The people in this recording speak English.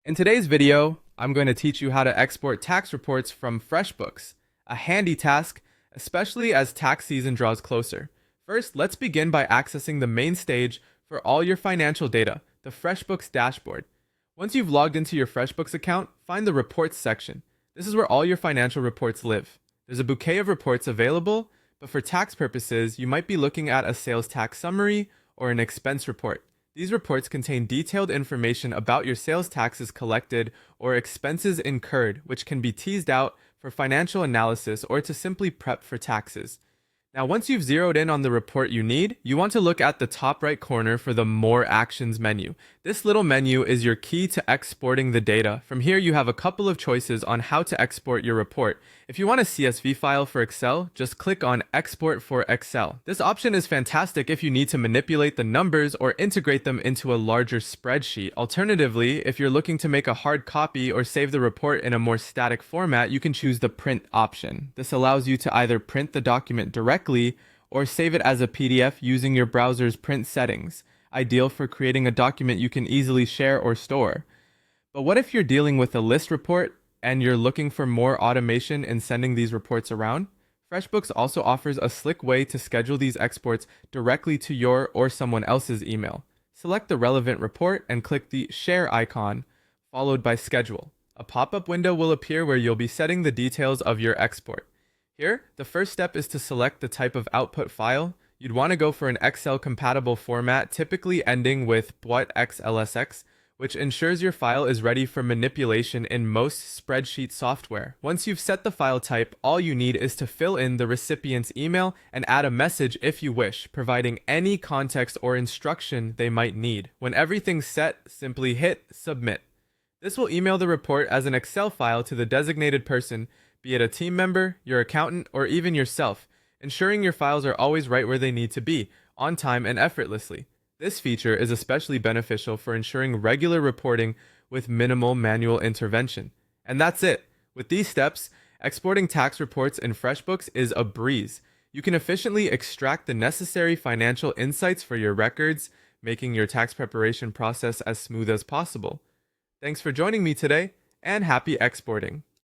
In today's video, I'm going to teach you how to export tax reports from Freshbooks, a handy task, especially as tax season draws closer. First, let's begin by accessing the main stage for all your financial data, the Freshbooks dashboard. Once you've logged into your Freshbooks account, find the Reports section. This is where all your financial reports live. There's a bouquet of reports available, but for tax purposes, you might be looking at a sales tax summary or an expense report. These reports contain detailed information about your sales taxes collected or expenses incurred, which can be teased out for financial analysis or to simply prep for taxes. Now, once you've zeroed in on the report you need, you want to look at the top right corner for the More Actions menu. This little menu is your key to exporting the data. From here, you have a couple of choices on how to export your report. If you want a CSV file for Excel, just click on Export for Excel. This option is fantastic if you need to manipulate the numbers or integrate them into a larger spreadsheet. Alternatively, if you're looking to make a hard copy or save the report in a more static format, you can choose the Print option. This allows you to either print the document directly or save it as a PDF using your browser's print settings, ideal for creating a document you can easily share or store. But what if you're dealing with a list report and you're looking for more automation in sending these reports around? FreshBooks also offers a slick way to schedule these exports directly to your or someone else's email. Select the relevant report and click the Share icon, followed by Schedule. A pop-up window will appear where you'll be setting the details of your export. Here, the first step is to select the type of output file. You'd want to go for an Excel-compatible format, typically ending with .xlsx, which ensures your file is ready for manipulation in most spreadsheet software. Once you've set the file type, all you need is to fill in the recipient's email and add a message if you wish, providing any context or instruction they might need. When everything's set, simply hit Submit. This will email the report as an Excel file to the designated person, be it a team member, your accountant, or even yourself, ensuring your files are always right where they need to be, on time and effortlessly. This feature is especially beneficial for ensuring regular reporting with minimal manual intervention. And that's it. With these steps, exporting tax reports in FreshBooks is a breeze. You can efficiently extract the necessary financial insights for your records, making your tax preparation process as smooth as possible. Thanks for joining me today, and happy exporting!